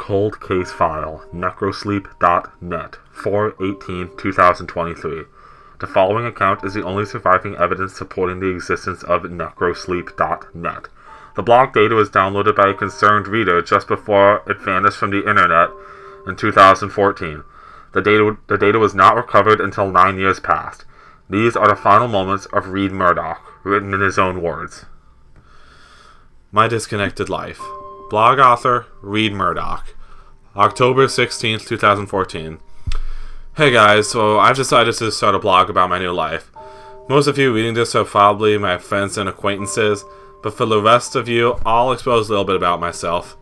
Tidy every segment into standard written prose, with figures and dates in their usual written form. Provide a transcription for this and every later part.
Cold Case File, Necrosleep.net, 4/18/2023. The following account is the only surviving evidence supporting the existence of Necrosleep.net. The blog data was downloaded by a concerned reader just before it vanished from the internet in 2014. The data was not recovered until 9 years passed. These are the final moments of Reed Murdoch, written in his own words. My Disconnected Life. Blog author, Reed Murdoch. October 16th, 2014. Hey guys, so I've decided to start a blog about my new life. Most of you reading this are probably my friends and acquaintances, but for the rest of you, I'll expose a little bit about myself.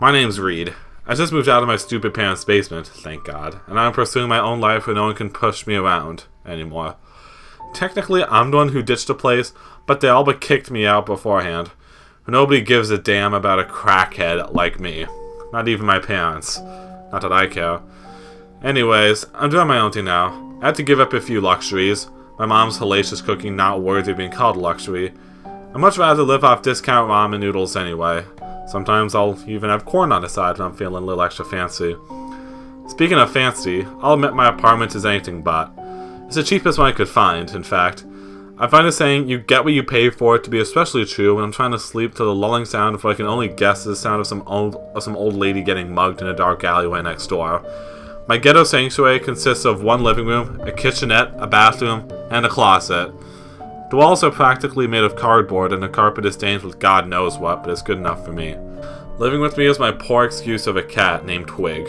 My name's Reed. I just moved out of my stupid parents' basement, thank God, and I'm pursuing my own life where no one can push me around anymore. Technically, I'm the one who ditched the place, but they all but kicked me out beforehand. Nobody gives a damn about a crackhead like me. Not even my parents. Not that I care. Anyways, I'm doing my own thing now. I had to give up a few luxuries. My mom's hellacious cooking not worthy of being called a luxury. I'd much rather live off discount ramen noodles anyway. Sometimes I'll even have corn on the side when I'm feeling a little extra fancy. Speaking of fancy, I'll admit my apartment is anything but. It's the cheapest one I could find, in fact. I find the saying, you get what you pay for it, to be especially true when I'm trying to sleep to the lulling sound of what I can only guess is the sound of some old lady getting mugged in a dark alleyway next door. My ghetto sanctuary consists of one living room, a kitchenette, a bathroom, and a closet. The walls are practically made of cardboard and the carpet is stained with God knows what, but it's good enough for me. Living with me is my poor excuse of a cat named Twig.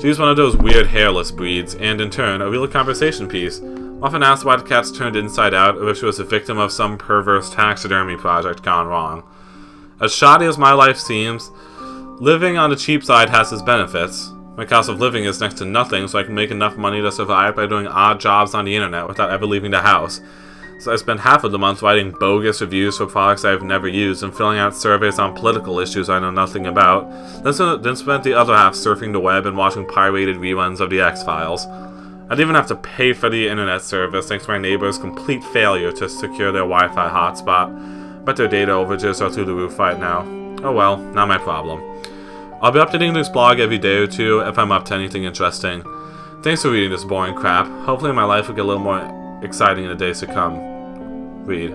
She's one of those weird hairless breeds, and in turn, a real conversation piece. Often asked why the cat's turned inside out, or if she was a victim of some perverse taxidermy project gone wrong. As shoddy as my life seems, living on the cheap side has its benefits. My cost of living is next to nothing, so I can make enough money to survive by doing odd jobs on the internet without ever leaving the house. So I spend half of the month writing bogus reviews for products I've never used and filling out surveys on political issues I know nothing about, then spent the other half surfing the web and watching pirated reruns of the X-Files. I didn't even have to pay for the internet service thanks to my neighbor's complete failure to secure their Wi-Fi hotspot, but their data overages are through the roof right now. Oh well, not my problem. I'll be updating this blog every day or two if I'm up to anything interesting. Thanks for reading this boring crap. Hopefully my life will get a little more exciting in the days to come. Read.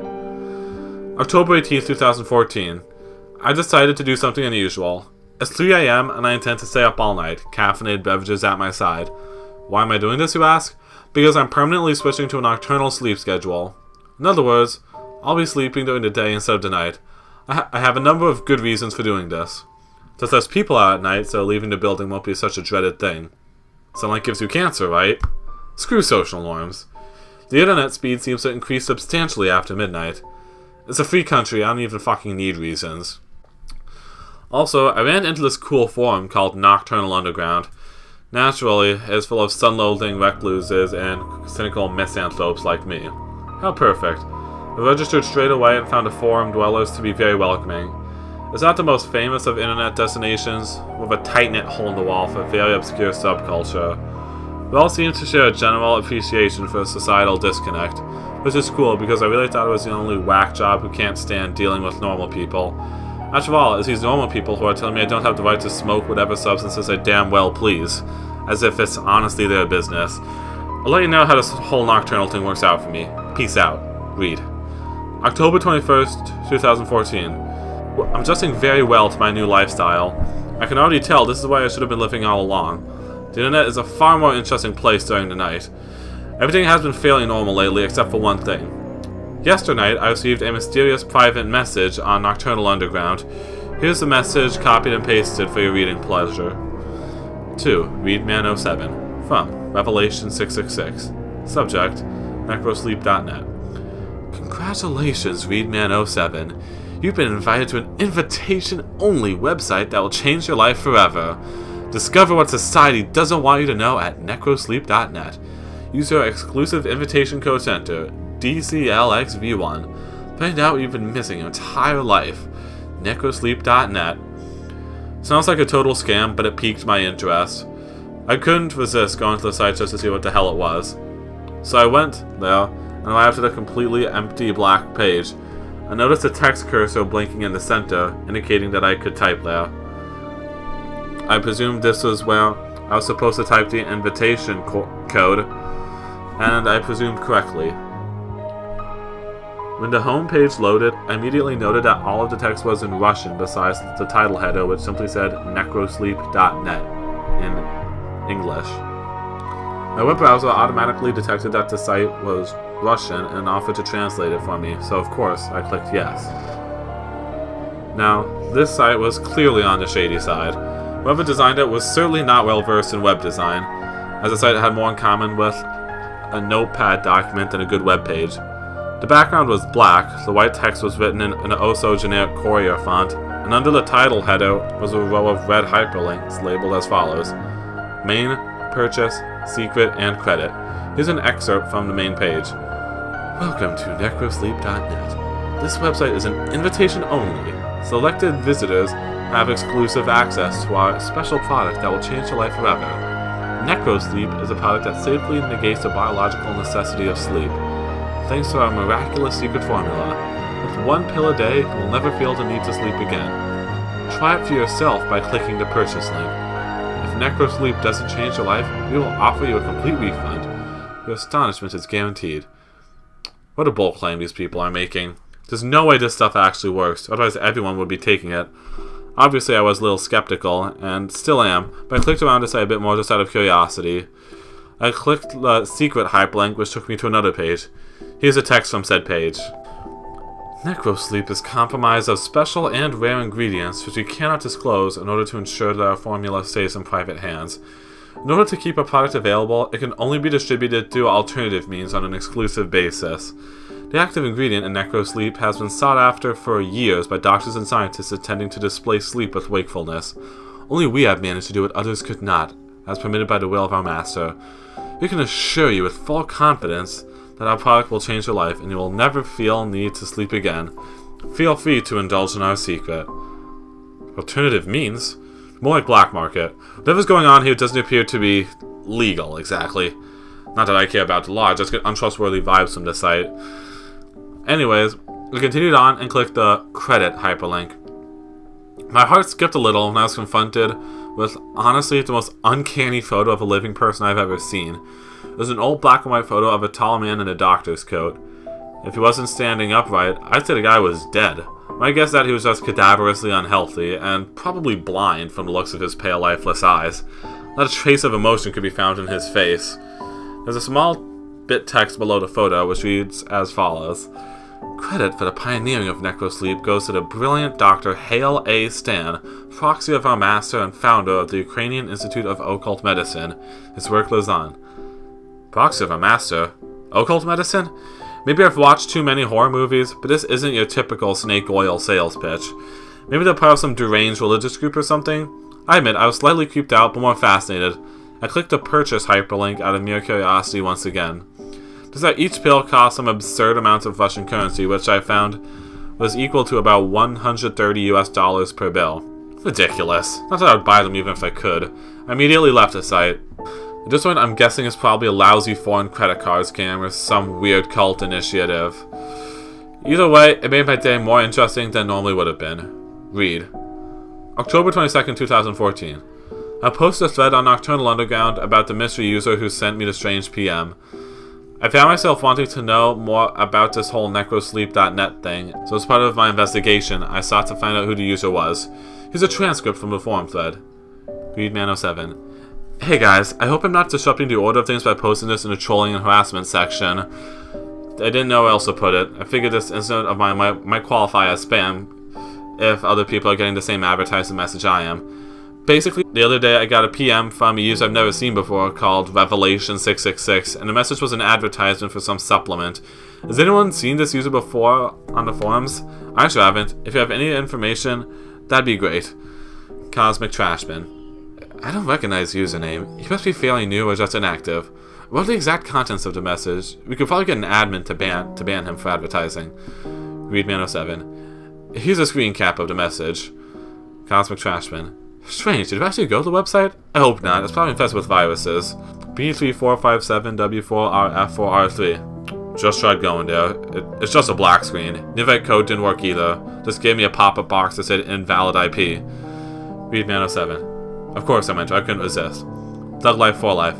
October 18th, 2014. I decided to do something unusual. It's 3 a.m. and I intend to stay up all night, caffeinated beverages at my side. Why am I doing this, you ask? Because I'm permanently switching to a nocturnal sleep schedule. In other words, I'll be sleeping during the day instead of the night. I have a number of good reasons for doing this. There's less people out at night, so leaving the building won't be such a dreaded thing. Sunlight gives you cancer, right? Screw social norms. The internet speed seems to increase substantially after midnight. It's a free country, I don't even fucking need reasons. Also, I ran into this cool forum called Nocturnal Underground. Naturally, it's full of sun-loathing recluses and cynical misanthropes like me. How perfect. I registered straight away and found the forum dwellers to be very welcoming. It's not the most famous of internet destinations, with a tight-knit hole in the wall for a very obscure subculture. We all seem to share a general appreciation for societal disconnect, which is cool because I really thought I was the only whack job who can't stand dealing with normal people. After all, it's these normal people who are telling me I don't have the right to smoke whatever substances I damn well please, as if it's honestly their business. I'll let you know how this whole nocturnal thing works out for me. Peace out. Read. October 21st, 2014. I'm adjusting very well to my new lifestyle. I can already tell this is why I should have been living all along. The internet is a far more interesting place during the night. Everything has been fairly normal lately except for one thing. Yesterday, I received a mysterious private message on Nocturnal Underground. Here's the message copied and pasted for your reading pleasure. To Reedman07 from Revelation 666. Subject, Necrosleep.net. Congratulations, Reedman07. You've been invited to an invitation-only website that will change your life forever. Discover what society doesn't want you to know at Necrosleep.net. Use your exclusive invitation code to enter DCLXV1. Find out what you've been missing your entire life. Necrosleep.net. Sounds like a total scam, but it piqued my interest. I couldn't resist going to the site just to see what the hell it was. So I went there, and arrived at a completely empty black page. I noticed a text cursor blinking in the center, indicating that I could type there. I presumed this was where I was supposed to type the invitation code, and I presumed correctly. When the home page loaded, I immediately noted that all of the text was in Russian besides the title header, which simply said Necrosleep.net in English. My web browser automatically detected that the site was Russian and offered to translate it for me, so of course I clicked yes. Now, this site was clearly on the shady side. Whoever designed it was certainly not well versed in web design, as the site had more in common with a notepad document than a good web page. The background was black, the white text was written in an oh-so-generic Courier font, and under the title header was a row of red hyperlinks labeled as follows: Main, Purchase, Secret, and Credit. Here's an excerpt from the main page. Welcome to Necrosleep.net. This website is an invitation only. Selected visitors have exclusive access to our special product that will change your life forever. Necrosleep is a product that safely negates the biological necessity of sleep. Thanks to our miraculous secret formula, with one pill a day, you will never feel the need to sleep again. Try it for yourself by clicking the purchase link. If Necrosleep doesn't change your life, we will offer you a complete refund. Your astonishment is guaranteed. What a bold claim these people are making. There's no way this stuff actually works, otherwise everyone would be taking it. Obviously I was a little skeptical, and still am, but I clicked around to say a bit more just out of curiosity. I clicked the secret hyperlink, which took me to another page. Here's a text from said page. Necrosleep is comprised of special and rare ingredients which we cannot disclose in order to ensure that our formula stays in private hands. In order to keep a product available, it can only be distributed through alternative means on an exclusive basis. The active ingredient in Necrosleep has been sought after for years by doctors and scientists attempting to displace sleep with wakefulness. Only we have managed to do what others could not, as permitted by the will of our master. We can assure you with full confidence that our product will change your life and you will never feel need to sleep again. Feel free to indulge in our secret. Alternative means? More like black market. Whatever's going on here doesn't appear to be legal, exactly. Not that I care about the law, I just get untrustworthy vibes from the site. Anyways, we continued on and clicked the credit hyperlink. My heart skipped a little when I was confronted with honestly the most uncanny photo of a living person I've ever seen. It was an old black and white photo of a tall man in a doctor's coat. If he wasn't standing upright, I'd say the guy was dead. My guess is that he was just cadaverously unhealthy, and probably blind from the looks of his pale, lifeless eyes. Not a trace of emotion could be found in his face. There's a small bit text below the photo, which reads as follows. Credit for the pioneering of Necrosleep goes to the brilliant Dr. Hale A. Stan, proxy of our master and founder of the Ukrainian Institute of Occult Medicine. His work lives on. Proxy of our master? Occult medicine? Maybe I've watched too many horror movies, but this isn't your typical snake oil sales pitch. Maybe they're part of some deranged religious group or something? I admit, I was slightly creeped out, but more fascinated. I clicked the purchase hyperlink out of mere curiosity once again. Just that each pill cost some absurd amounts of Russian currency, which I found was equal to about $130 per bill. Ridiculous. Not that I would buy them even if I could. I immediately left the site. At this point, I'm guessing it's probably a lousy foreign credit card scam or some weird cult initiative. Either way, it made my day more interesting than normally would have been. Read. October 22nd, 2014. I posted a thread on Nocturnal Underground about the mystery user who sent me the strange PM. I found myself wanting to know more about this whole Necrosleep.net thing, so as part of my investigation, I sought to find out who the user was. Here's a transcript from the forum thread. Readman07. Hey guys, I hope I'm not disrupting the order of things by posting this in the trolling and harassment section. I didn't know where else to put it. I figured this incident of mine might qualify as spam if other people are getting the same advertising message I am. Basically, the other day I got a PM from a user I've never seen before called Revelation666, and the message was an advertisement for some supplement. Has anyone seen this user before on the forums? I sure haven't. If you have any information, that'd be great. Cosmic Trashman. I don't recognize username. He must be fairly new or just inactive. What are the exact contents of the message? We could probably get an admin to ban him for advertising. Readman07. Here's a screen cap of the message. Cosmic Trashman. Strange, did it actually go to the website? I hope not. It's probably infested with viruses. B3457W4RF4R3. Just tried going there. It's just a black screen. The invite code didn't work either. Just gave me a pop-up box that said invalid IP. Readman07. Of course I went to. I couldn't resist. Thug Life for Life.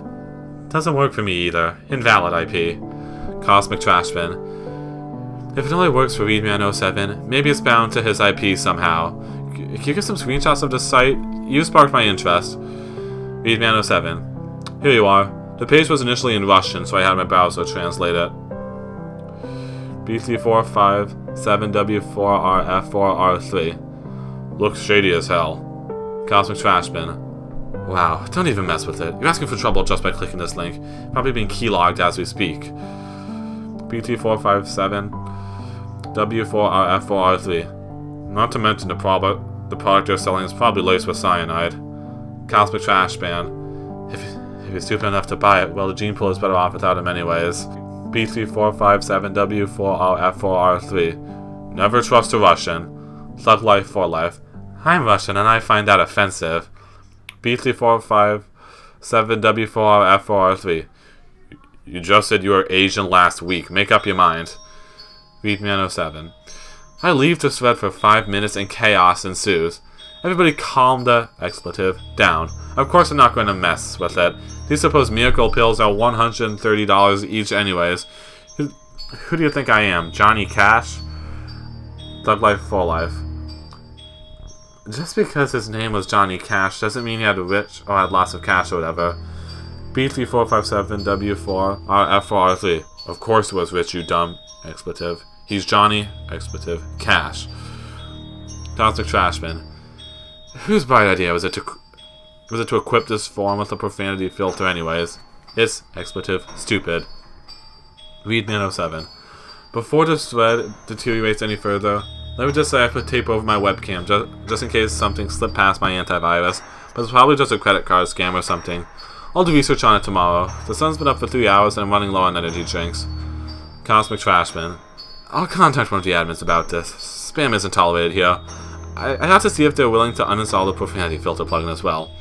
Doesn't work for me either. Invalid IP. Cosmic Trash Bin. If it only works for Readman07, maybe it's bound to his IP somehow. Can you get some screenshots of this site? You sparked my interest. Readman07. Here you are. The page was initially in Russian, so I had my browser translate it. B3457W4RF4R3. Looks shady as hell. Cosmic Trash Bin. Wow, don't even mess with it. You're asking for trouble just by clicking this link. Probably being keylogged as we speak. BT457W4RF4R3. Not to mention the product you're selling is probably laced with cyanide. Cosmic Trash Ban. If you're stupid enough to buy it, well, the gene pool is better off without him anyways. B3457W4RF4R3. Never trust a Russian. Thug Life for Life. I'm Russian and I find that offensive. B3457W4RF4R3. You just said you were Asian last week. Make up your mind. Readman07. I leave this thread for 5 minutes and chaos ensues. Everybody calm the expletive down. Of course I'm not going to mess with it. These supposed miracle pills are $130 each anyways. Who do you think I am? Johnny Cash? Thug Life for Life. Just because his name was Johnny Cash doesn't mean he had rich or had lots of cash or whatever. B3457W4RF4R3. Of course he was rich, you dumb expletive. He's Johnny, expletive, Cash. Cosmic Trash Bin. Whose bright idea was it to equip this form with a profanity filter anyways? It's, expletive, stupid. Readman07. Before this thread deteriorates any further, let me just say I put tape over my webcam just in case something slipped past my antivirus, but it's probably just a credit card scam or something. I'll do research on it tomorrow. The sun's been up for 3 hours and I'm running low on energy drinks. Cosmic Trash Bin. I'll contact one of the admins about this. Spam isn't tolerated here. I have to see if they're willing to uninstall the profanity filter plugin as well.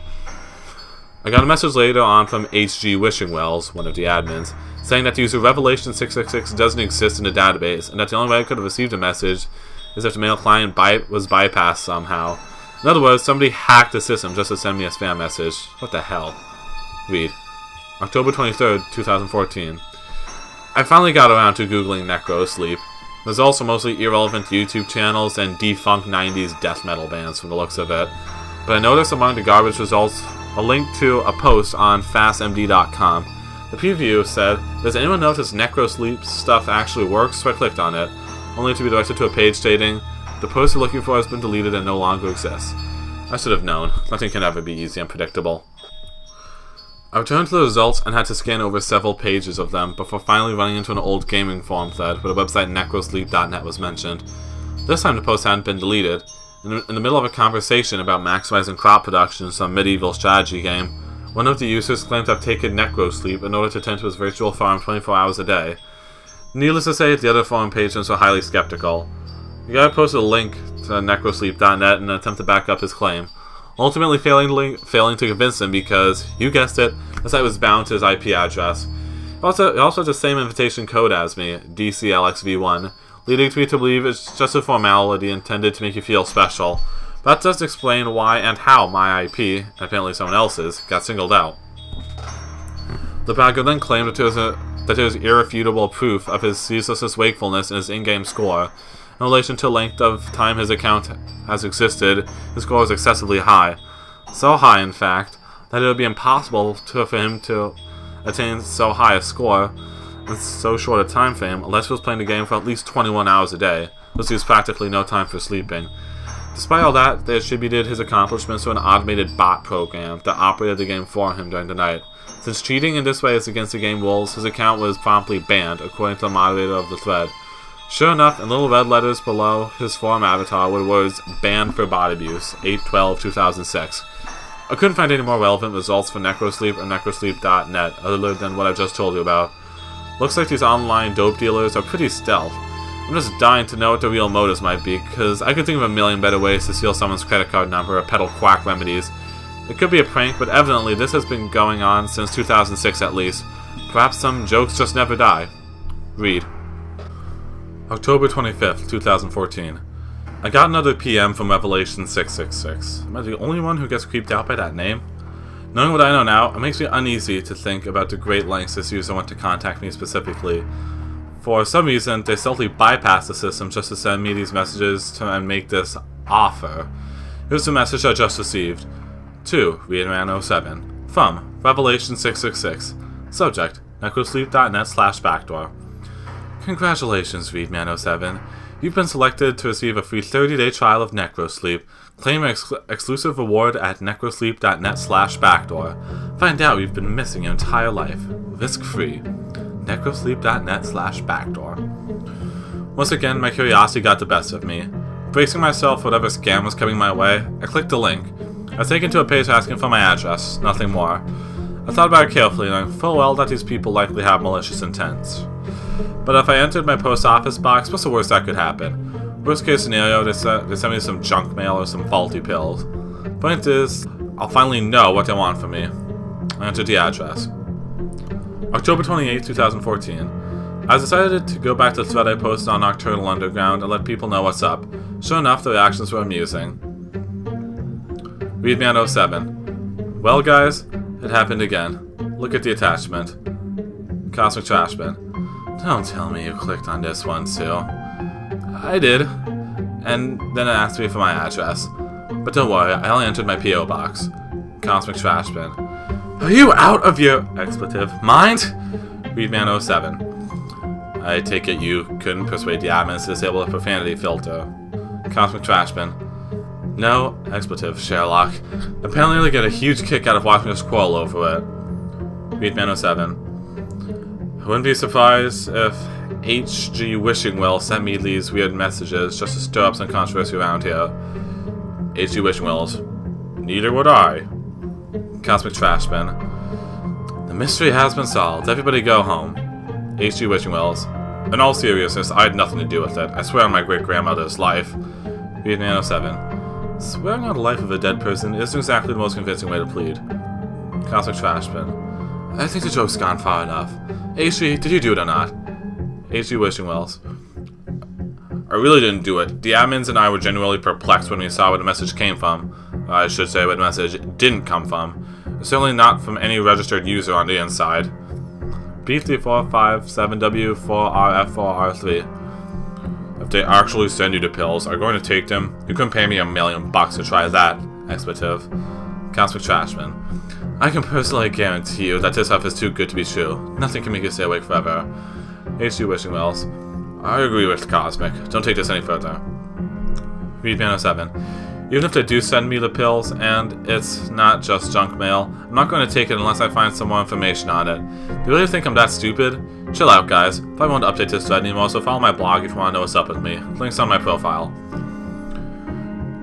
I got a message later on from HG Wishing Wells, one of the admins, saying that the user Revelation 666 doesn't exist in the database, and that the only way I could have received a message is if the mail client was bypassed somehow. In other words, somebody hacked the system just to send me a spam message. What the hell? Read. October 23rd, 2014. I finally got around to googling Necrosleep. There's also mostly irrelevant YouTube channels and defunct 90s death metal bands from the looks of it. But I noticed among the garbage results a link to a post on fastmd.com. The preview said, "Does anyone know if this Necrosleep stuff actually works?" So I clicked on it, only to be directed to a page stating, "The post you're looking for has been deleted and no longer exists." I should have known. Nothing can ever be easy and predictable. I returned to the results and had to scan over several pages of them before finally running into an old gaming forum thread where the website necrosleep.net was mentioned. This time the post hadn't been deleted. In the middle of a conversation about maximizing crop production in some medieval strategy game, one of the users claimed to have taken Necrosleep in order to tend to his virtual farm 24 hours a day. Needless to say, the other forum patrons were highly skeptical. The guy posted a link to necrosleep.net in an attempt to back up his claim, ultimately failing to convince him because, you guessed it, the site was bound to his IP address. It also has the same invitation code as me, DCLXV1, leading me to believe it's just a formality intended to make you feel special. But that does explain why and how my IP, and apparently someone else's, got singled out. The bagger then claimed that there was irrefutable proof of his ceaseless wakefulness in his in-game score. In relation to the length of time his account has existed, his score is excessively high. So high, in fact, that it would be impossible for him to attain so high a score in so short a time frame unless he was playing the game for at least 21 hours a day, which leaves practically no time for sleeping. Despite all that, they attributed his accomplishments to an automated bot program that operated the game for him during the night. Since cheating in this way is against the game rules, his account was promptly banned, according to the moderator of the thread. Sure enough, in little red letters below his forum avatar were the words "Banned for Bot Abuse, 8/12/2006. I couldn't find any more relevant results for Necrosleep or Necrosleep.net other than what I just told you about. Looks like these online dope dealers are pretty stealth. I'm just dying to know what the real motives might be, because I could think of a million better ways to steal someone's credit card number or peddle quack remedies. It could be a prank, but evidently this has been going on since 2006 at least. Perhaps some jokes just never die. Read. October 25th, 2014. I got another PM from Revelation 666. Am I the only one who gets creeped out by that name? Knowing what I know now, it makes me uneasy to think about the great lengths this user went to contact me specifically. For some reason, they subtly bypass the system just to send me these messages and make this offer. Here's the message I just received. To Readman07 from Revelation 666. Subject, Necrosleep.net/backdoor. Congratulations, Readman07. You've been selected to receive a free 30-day trial of Necrosleep. Claim an exclusive reward at necrosleep.net/backdoor. Find out you've been missing your entire life. Risk-free. Necrosleep.net/backdoor. Once again, my curiosity got the best of me. Bracing myself for whatever scam was coming my way, I clicked the link. I was taken to a page asking for my address, nothing more. I thought about it carefully, knowing full well that these people likely have malicious intents. But if I entered my post office box, what's the worst that could happen? Worst case scenario, they send me some junk mail or some faulty pills. Point is, I'll finally know what they want from me. I entered the address. October 28, 2014. I decided to go back to the thread I posted on Nocturnal Underground and let people know what's up. Sure enough, the reactions were amusing. Readman07. Well guys, it happened again. Look at the attachment. Cosmic Trashman. Don't tell me you clicked on this one too. I did. And then it asked me for my address. But don't worry, I only entered my P.O. box. Cosmic Trashman. Are you out of your mind? Readman07. I take it you couldn't persuade the admins to disable the profanity filter. Cosmic Trashman. No, Sherlock. Apparently they get a huge kick out of watching us quarrel over it. Readman07. I wouldn't be surprised if H.G. Wishing Well sent me these weird messages just to stir up some controversy around here. H.G. Wishing Wells. Neither would I. Cosmic Trashman. The mystery has been solved. Everybody go home. H.G. Wishing Wells. In all seriousness, I had nothing to do with it. I swear on my great-grandmother's life. Readman07. Swearing on the life of a dead person isn't exactly the most convincing way to plead. Cosmic Trashman. I think the joke's gone far enough. H.G., did you do it or not? H.G. Wishing Wells. I really didn't do it. The admins and I were genuinely perplexed when we saw where the message came from. I should say where the message didn't come from. Certainly not from any registered user on the inside. B3457W4RF4R3. If they actually send you the pills, are going to take them? You can pay me $1 million to try that. Expletive. Cosmic Trashman. I can personally guarantee you that this stuff is too good to be true. Nothing can make you stay awake forever. H.G. Wishing Wells. I agree with Cosmic. Don't take this any further. Readman07. Even if they do send me the pills, and it's not just junk mail, I'm not going to take it unless I find some more information on it. Do you really think I'm that stupid? Chill out, guys. Probably won't update this thread anymore, so follow my blog if you want to know what's up with me. Links on my profile.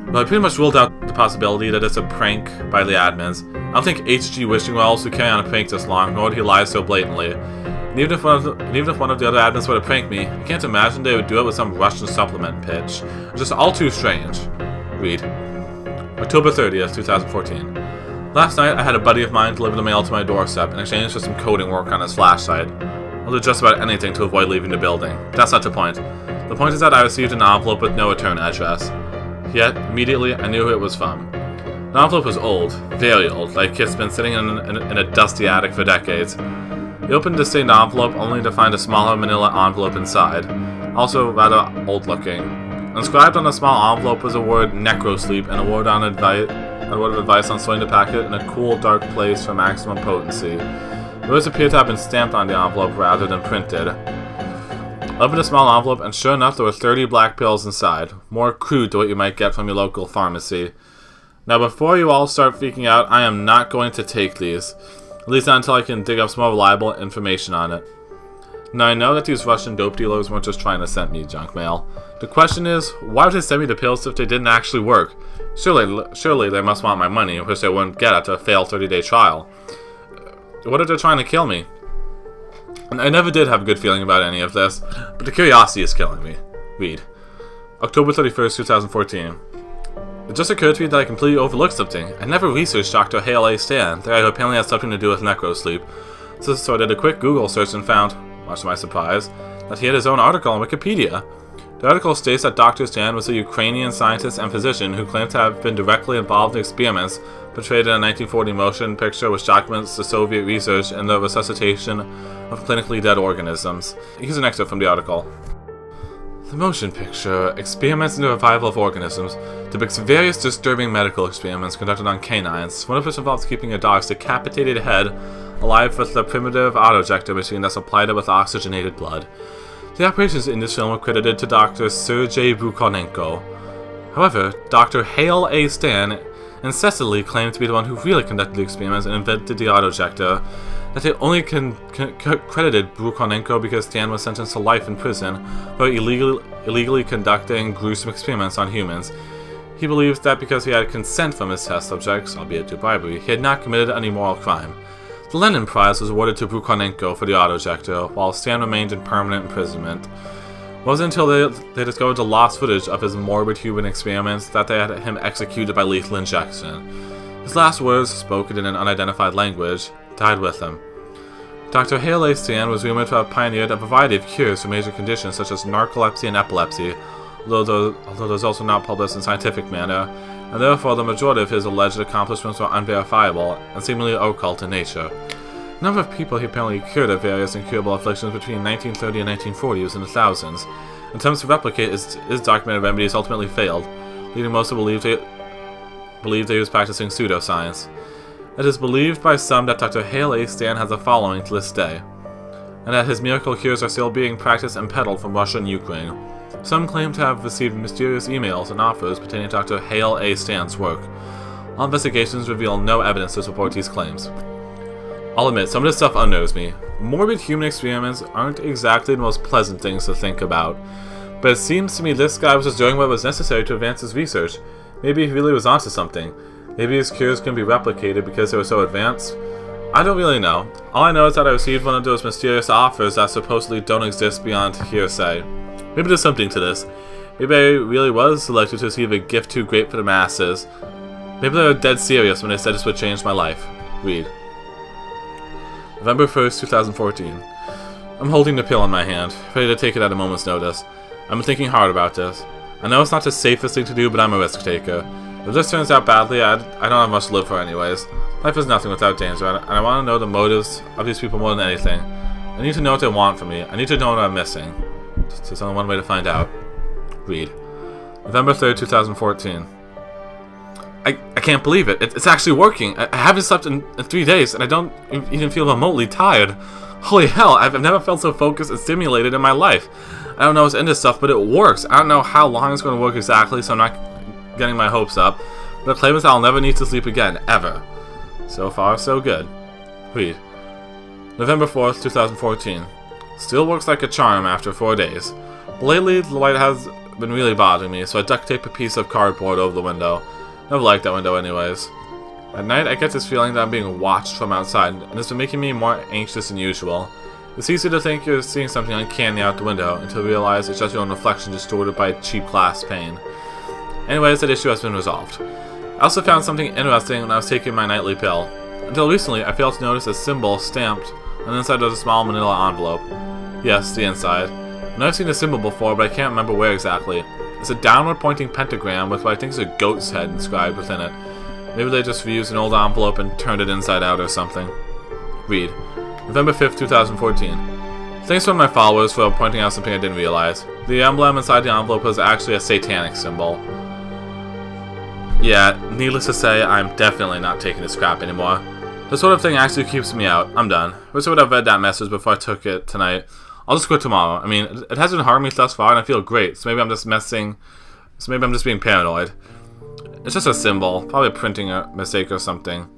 Well, I pretty much ruled out the possibility that it's a prank by the admins. I don't think H.G. Wishing Wells would carry on a prank this long, nor would he lie so blatantly. And even if one of the other admins were to prank me, I can't imagine they would do it with some Russian supplement pitch. It's just all too strange. Read. October 30th, 2014. Last night, I had a buddy of mine deliver the mail to my doorstep in exchange for some coding work on his flash site. I'll do just about anything to avoid leaving the building. But that's not the point. The point is that I received an envelope with no return address. Yet, immediately, I knew who it was from. The envelope was old, very old, like it's been sitting in a dusty attic for decades. I opened the stained envelope only to find a smaller manila envelope inside, also rather old-looking. Inscribed on the small envelope was the word Necrosleep and a word of advice on storing the packet in a cool, dark place for maximum potency. The words appeared to have been stamped on the envelope rather than printed. I opened a small envelope, and sure enough, there were 30 black pills inside, more crude to what you might get from your local pharmacy. Now, before you all start freaking out, I am not going to take these. At least not until I can dig up some more reliable information on it. Now, I know that these Russian dope dealers weren't just trying to send me junk mail. The question is, why would they send me the pills if they didn't actually work? Surely they must want my money, which they wouldn't get after a failed 30-day trial. What if they're trying to kill me? And I never did have a good feeling about any of this, but the curiosity is killing me. Read. October 31st, 2014. It just occurred to me that I completely overlooked something. I never researched Dr. Hale A. Stan, that apparently has something to do with Necrosleep. So I did a quick Google search and found, much to my surprise, that he had his own article on Wikipedia. The article states that Dr. Stan was a Ukrainian scientist and physician who claimed to have been directly involved in experiments portrayed in a 1940 motion picture which documents the Soviet research in the resuscitation of clinically dead organisms. Here's an excerpt from the article. The motion picture, Experiments in the Revival of Organisms, depicts various disturbing medical experiments conducted on canines, one of which involves keeping a dog's decapitated head alive with the primitive autojector machine that supplied it with oxygenated blood. The operations in this film are credited to Dr. Sergei Bukonenko. However, Dr. Hale A. Stan incessantly claimed to be the one who really conducted the experiments and invented the autojector, that they only credited Bukonenko because Stan was sentenced to life in prison for illegally conducting gruesome experiments on humans. He believes that because he had consent from his test subjects, albeit through bribery, he had not committed any moral crime. The Lenin Prize was awarded to Bukonenko for the autojector, while Stan remained in permanent imprisonment. It wasn't until they discovered the lost footage of his morbid human experiments that they had him executed by lethal injection. His last words, spoken in an unidentified language, died with him. Dr. Hale A. Stan was rumored to have pioneered a variety of cures for major conditions such as narcolepsy and epilepsy, although those also not published in scientific manner, and therefore the majority of his alleged accomplishments were unverifiable and seemingly occult in nature. The number of people he apparently cured of various incurable afflictions between 1930 and 1940 was in the thousands. Attempts to replicate his documented remedies ultimately failed, leading most to believe that he was practicing pseudoscience. It is believed by some that Dr. Hale A. Stan has a following to this day, and that his miracle cures are still being practiced and peddled from Russia and Ukraine. Some claim to have received mysterious emails and offers pertaining to Dr. Hale A. Stan's work. All investigations reveal no evidence to support these claims. I'll admit, some of this stuff unnerves me. Morbid human experiments aren't exactly the most pleasant things to think about, but it seems to me this guy was just doing what was necessary to advance his research. Maybe he really was onto something. Maybe his cures can be replicated because they were so advanced. I don't really know. All I know is that I received one of those mysterious offers that supposedly don't exist beyond hearsay. Maybe there's something to this. Maybe I really was selected to receive a gift too great for the masses. Maybe they were dead serious when they said this would change my life. Read. November 1st, 2014. I'm holding the pill in my hand, ready to take it at a moment's notice. I've been thinking hard about this. I know it's not the safest thing to do, but I'm a risk taker. If this turns out badly, I don't have much to live for anyways. Life is nothing without danger, and I want to know the motives of these people more than anything. I need to know what they want from me. I need to know what I'm missing. There's only one way to find out. Read. November 3rd, 2014. I can't believe it. It's actually working. I haven't slept in 3 days, and I don't even feel remotely tired. Holy hell, I've never felt so focused and stimulated in my life. I don't know what's into stuff, but it works. I don't know how long it's going to work exactly, so I'm not getting my hopes up. But the claim is I'll never need to sleep again, ever. So far, so good. Read. November 4th, 2014. Still works like a charm after 4 days. But lately, the light has been really bothering me, so I duct tape a piece of cardboard over the window. Never liked that window anyways. At night, I get this feeling that I'm being watched from outside, and it's been making me more anxious than usual. It's easy to think you're seeing something uncanny out the window, until you realize it's just your own reflection distorted by cheap glass pane. Anyways, that issue has been resolved. I also found something interesting when I was taking my nightly pill. Until recently, I failed to notice a symbol stamped on the inside of a small manila envelope. Yes, the inside. I've never seen the symbol before, but I can't remember where exactly. It's a downward-pointing pentagram with what I think is a goat's head inscribed within it. Maybe they just reused an old envelope and turned it inside out or something. Read. November 5th, 2014. Thanks to one of my followers for pointing out something I didn't realize. The emblem inside the envelope was actually a satanic symbol. Yeah, needless to say, I'm definitely not taking this crap anymore. This sort of thing actually keeps me out. I'm done. Wish I would have read that message before I took it tonight. I'll just quit tomorrow. I mean, it hasn't harmed me thus far, and I feel great. So maybe I'm just being paranoid. It's just a symbol, probably a printing mistake or something.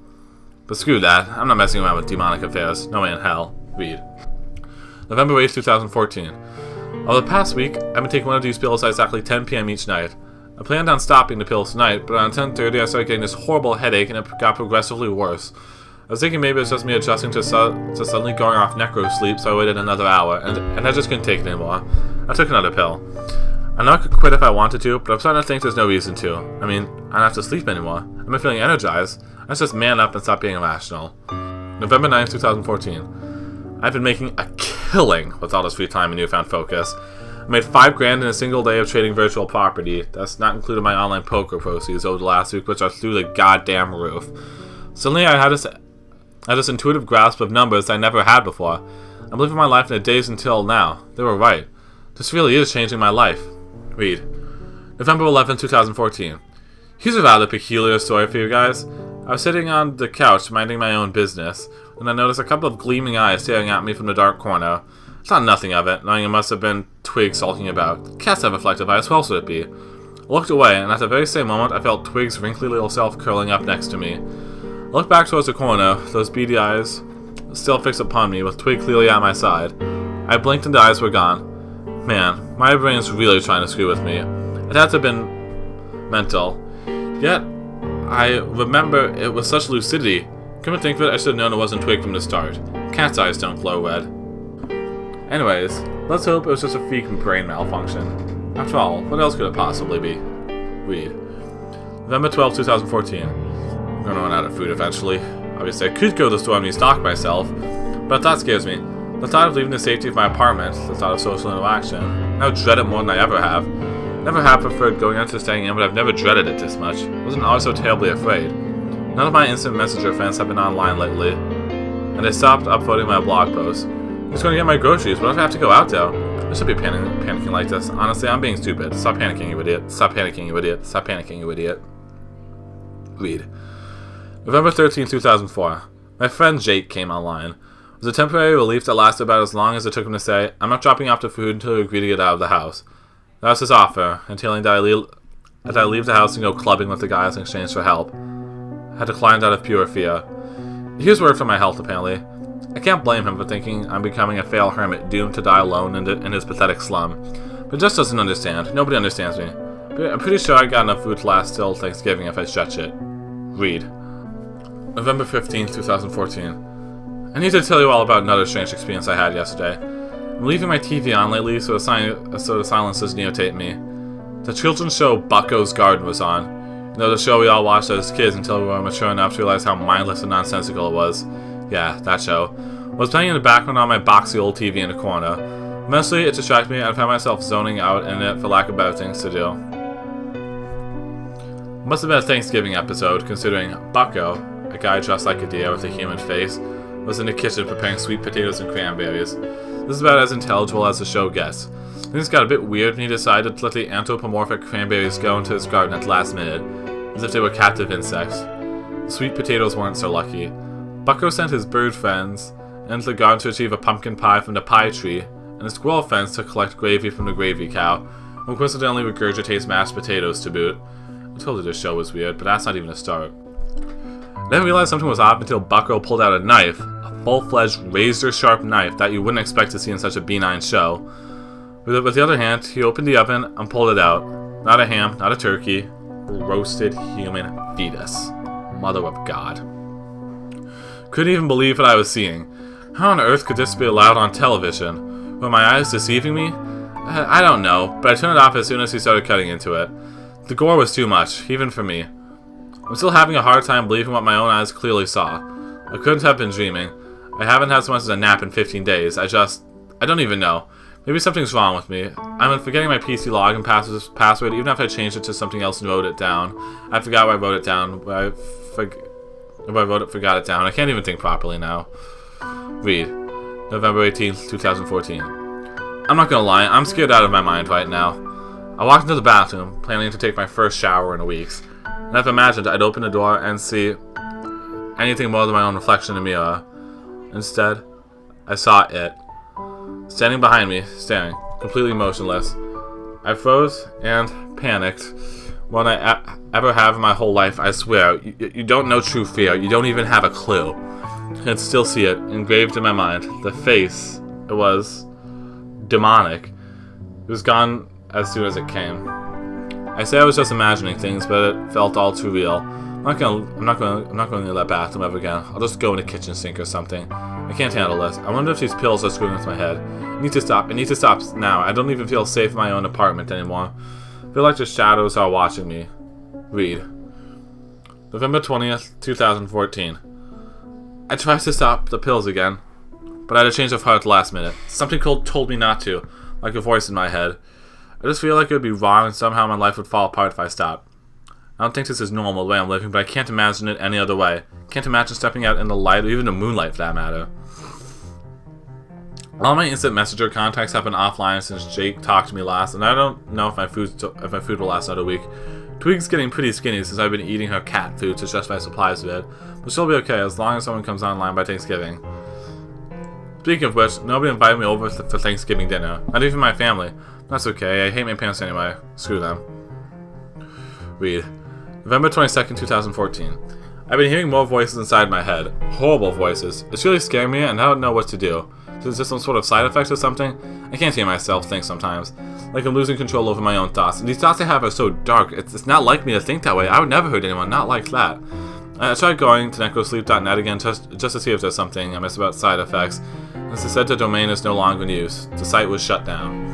But screw that. I'm not messing around with demonic affairs. No way in hell. Read. November 8th, 2014. Over the past week, I've been taking one of these pills at exactly 10 p.m. each night. I planned on stopping the pills tonight, but around 10:30 I started getting this horrible headache, and it got progressively worse. I was thinking maybe it's just me adjusting to suddenly going off necrosleep, so I waited another hour, and I just couldn't take it anymore. I took another pill. I know I could quit if I wanted to, but I'm starting to think there's no reason to. I mean, I don't have to sleep anymore. I'm not feeling energized. Let's just man up and stop being irrational. November 9th, 2014. I've been making a killing with all this free time and newfound focus. I made $5 grand in a single day of trading virtual property. That's not including my online poker proceeds over the last week, which are through the goddamn roof. Suddenly I had this intuitive grasp of numbers I never had before. I'm living my life in the days until now. They were right. This really is changing my life. Read. November 11, 2014. Here's a rather peculiar story for you guys. I was sitting on the couch minding my own business when I noticed a couple of gleaming eyes staring at me from the dark corner. I thought nothing of it, knowing it must have been twigs sulking about. Cats have reflective eyes, who else would it be? I looked away, and at the very same moment I felt Twig's wrinkly little self curling up next to me. I looked back towards the corner, those beady eyes still fixed upon me, with Twig clearly at my side. I blinked and the eyes were gone. Man, my brain's really trying to screw with me. It had to have been mental. Yet, I remember it with such lucidity. Come to think of it, I should have known it wasn't Twig from the start. Cat's eyes don't glow red. Anyways, let's hope it was just a freak brain malfunction. After all, what else could it possibly be? Read. November 12, 2014. I'm gonna run out of food eventually. Obviously, I could go to the store and restock myself, but that scares me. The thought of leaving the safety of my apartment, the thought of social interaction, I now dread it more than I ever have. Never have preferred going out to staying in, but I've never dreaded it this much. I wasn't always so terribly afraid. None of my instant messenger friends have been online lately, and they stopped upvoting my blog posts. I'm just going to get my groceries. What if I have to go out, though? I should be panicking like this. Honestly, I'm being stupid. Stop panicking, you idiot. Stop panicking, you idiot. Stop panicking, you idiot. Read. November 13, 2004. My friend Jake came online. It was a temporary relief that lasted about as long as it took him to say, I'm not dropping off the food until you agree to get out of the house. That was his offer, entailing that I leave the house and go clubbing with the guys in exchange for help. I declined out of pure fear. Here's word from my health, apparently. I can't blame him for thinking I'm becoming a failed hermit doomed to die alone in his pathetic slum. But he just doesn't understand. Nobody understands me. But I'm pretty sure I got enough food to last till Thanksgiving if I stretch it. Read. November 15, 2014. I need to tell you all about another strange experience I had yesterday. I'm leaving my TV on lately so the silence doesn't irritate me. The children's show Bucko's Garden was on. You know, the show we all watched as kids until we were mature enough to realize how mindless and nonsensical it was. Yeah, that show. I was playing in the background on my boxy old TV in the corner. Eventually, it distracted me and I found myself zoning out in it for lack of better things to do. It must have been a Thanksgiving episode, considering Bucko, a guy dressed like a deer with a human face, was in the kitchen preparing sweet potatoes and cranberries. This is about as intelligible as the show gets. Things got a bit weird when he decided to let the anthropomorphic cranberries go into his garden at the last minute, as if they were captive insects. The sweet potatoes weren't so lucky. Bucko sent his bird friends into the garden to achieve a pumpkin pie from the pie tree, and his squirrel friends to collect gravy from the gravy cow, who coincidentally regurgitates mashed potatoes to boot. I told you this show was weird, but that's not even a start. I didn't realize something was off until Bucko pulled out a knife, a full-fledged razor-sharp knife that you wouldn't expect to see in such a benign show. With the other hand, he opened the oven and pulled it out. Not a ham, not a turkey, a roasted human fetus. Mother of God. Couldn't even believe what I was seeing. How on earth could this be allowed on television? Were my eyes deceiving me? I don't know, but I turned it off as soon as he started cutting into it. The gore was too much, even for me. I'm still having a hard time believing what my own eyes clearly saw. I couldn't have been dreaming. I haven't had so much as a nap in 15 days. I don't even know. Maybe something's wrong with me. I'm forgetting my PC login password even after I changed it to something else and wrote it down. I forgot why I wrote it down. Forgot it down. I can't even think properly now. Read. November 18th, 2014. I'm not gonna lie, I'm scared out of my mind right now. I walked into the bathroom, planning to take my first shower in weeks, and I've imagined I'd open the door and see anything more than my own reflection in the mirror. Instead, I saw it. Standing behind me, staring, completely motionless. I froze and panicked. More than I ever have in my whole life, I swear. You don't know true fear. You don't even have a clue. I can still see it, engraved in my mind. The face, it was demonic. It was gone as soon as it came. I say I was just imagining things, but it felt all too real. I'm not going to that bathroom ever again. I'll just go in the kitchen sink or something. I can't handle this. I wonder if these pills are screwing with my head. I need to stop. I need to stop now. I don't even feel safe in my own apartment anymore. I feel like the shadows are watching me. Read. November 20th, 2014. I tried to stop the pills again, but I had a change of heart at the last minute. Something cold told me not to. like a voice in my head. I just feel like it would be wrong and somehow my life would fall apart if I stopped. I don't think this is normal the way I'm living, but I can't imagine it any other way. Can't imagine stepping out in the light, or even the moonlight for that matter. All my instant messenger contacts have been offline since Jake talked to me last, and I don't know if my food will last another week. Twig's getting pretty skinny since I've been eating her cat food to stretch my supplies a bit, but she'll be okay as long as someone comes online by Thanksgiving. Speaking of which, nobody invited me over for Thanksgiving dinner, not even my family. That's okay, I hate my parents anyway. Screw them. Read. November 22nd, 2014. I've been hearing more voices inside my head. Horrible voices. It's really scaring me and I don't know what to do. Is this some sort of side effect or something? I can't hear myself think sometimes. Like I'm losing control over my own thoughts. And these thoughts I have are so dark. It's not like me to think that way. I would never hurt anyone, not like that. I tried going to necrosleep.net again just to see if there's something I missed about side effects. As I said, the domain is no longer in use. The site was shut down.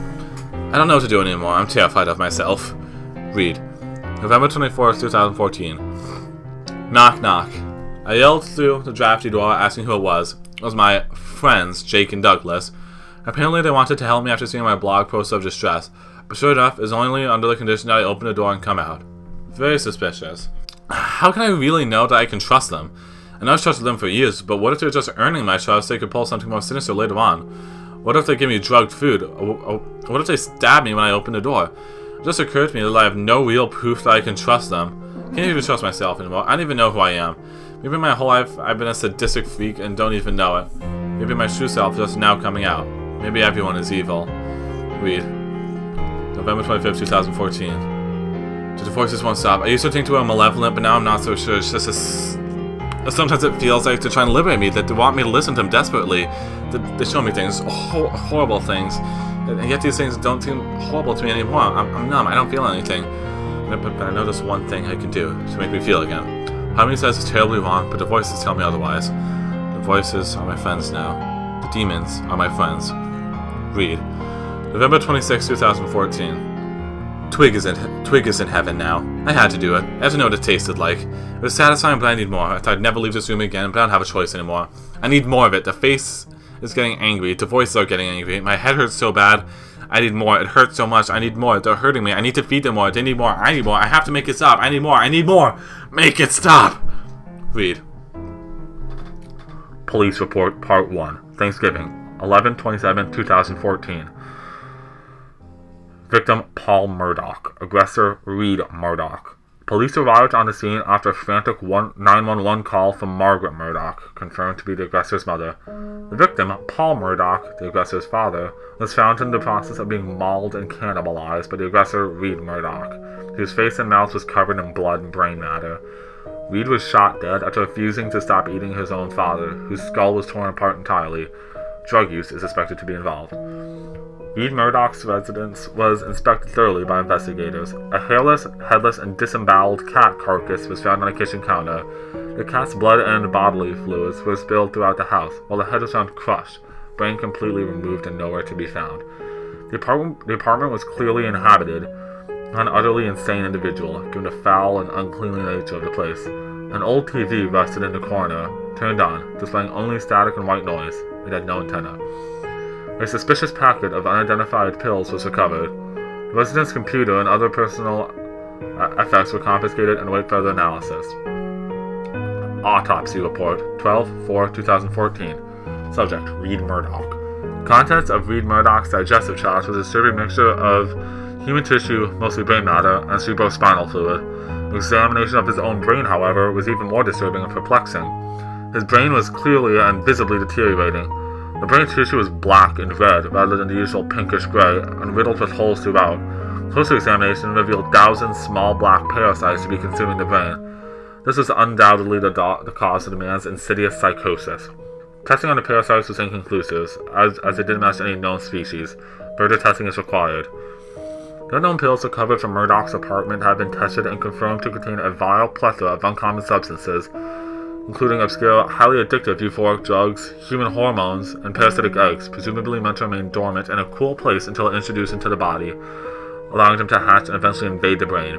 I don't know what to do anymore. I'm terrified of myself. Read. November 24th, 2014. Knock, knock. I yelled through the drafty door asking who it was. It was my friends, Jake and Douglas. Apparently they wanted to help me after seeing my blog post of distress, but sure enough, it was only under the condition that I open the door and come out. Very suspicious. How can I really know that I can trust them? I know I've trusted them for years, but what if they're just earning my trust so they could pull something more sinister later on? What if they give me drugged food? Or what if they stab me when I open the door? It just occurred to me that I have no real proof that I can trust them. Can't even trust myself anymore. I don't even know who I am. Maybe my whole life I've been a sadistic freak and don't even know it. Maybe my true self is just now coming out. Maybe everyone is evil. Read. November 25th, 2014. The voices won't stop. I used to think they were malevolent, but now I'm not so sure. It's just sometimes it feels like they're trying to liberate me, that they want me to listen to them desperately. They show me things, horrible things, and yet these things don't seem horrible to me anymore. I'm numb. I don't feel anything. But I know there's one thing I can do to make me feel again. Part of me says it's terribly wrong, but the voices tell me otherwise. The voices are my friends now. The demons are my friends. Read. November 26, 2014. Twig is in heaven now. I had to do it. I had to know what it tasted like. It was satisfying, but I need more. I thought I'd never leave this room again, but I don't have a choice anymore. I need more of it. The face is getting angry. The voices are getting angry. My head hurts so bad. I need more. It hurts so much. I need more. They're hurting me. I need to feed them more. They need more. I need more. I have to make it stop. I need more. I need more. Make it stop. Read. Police report part 1. Thanksgiving, 11/27/2014. Victim Paul Murdoch. Aggressor Reed Murdoch. Police arrived on the scene after a frantic 911 call from Margaret Murdoch, confirmed to be the aggressor's mother. The victim, Paul Murdoch, the aggressor's father, was found in the process of being mauled and cannibalized by the aggressor Reed Murdoch, whose face and mouth was covered in blood and brain matter. Reed was shot dead after refusing to stop eating his own father, whose skull was torn apart entirely. Drug use is suspected to be involved. Reed Murdoch's residence was inspected thoroughly by investigators. A hairless, headless, and disemboweled cat carcass was found on a kitchen counter. The cat's blood and bodily fluids were spilled throughout the house, while the head was found crushed, brain completely removed and nowhere to be found. The apartment was clearly inhabited by an utterly insane individual, given the foul and uncleanly nature of the place. An old TV rested in the corner, turned on, displaying only static and white noise. It had no antenna. A suspicious packet of unidentified pills was recovered. The resident's computer and other personal effects were confiscated and await further analysis. Autopsy report, 12/4/2014. Subject, Reed Murdoch. Contents of Reed Murdoch's digestive tract was a disturbing mixture of human tissue, mostly brain matter, and cerebrospinal fluid. The examination of his own brain, however, was even more disturbing and perplexing. His brain was clearly and visibly deteriorating. The brain tissue was black and red rather than the usual pinkish gray, and riddled with holes throughout. Closer examination revealed thousands of small black parasites to be consuming the brain. This was undoubtedly the cause of the man's insidious psychosis. Testing on the parasites was inconclusive, as it didn't match any known species. Further testing is required. The unknown pills recovered from Murdoch's apartment have been tested and confirmed to contain a vile plethora of uncommon substances, including obscure, highly addictive euphoric drugs, human hormones, and parasitic eggs, presumably meant to remain dormant in a cool place until introduced into the body, allowing them to hatch and eventually invade the brain.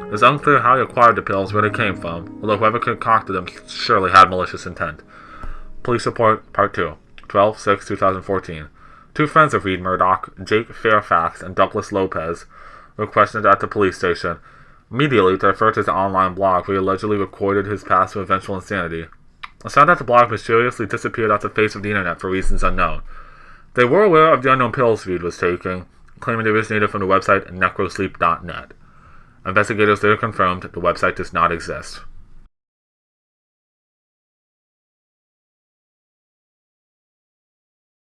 It is unclear how he acquired the pills, where they came from, although whoever concocted them surely had malicious intent. Police report, part 2, 12/6/2014. Two friends of Reed Murdoch, Jake Fairfax and Douglas Lopez, were questioned at the police station. Immediately, they referred to his online blog where he allegedly recorded his path to eventual insanity. It's found that the blog mysteriously disappeared off the face of the internet for reasons unknown. They were aware of the unknown pills Reed was taking, claiming they originated from the website Necrosleep.net. Investigators later confirmed the website does not exist.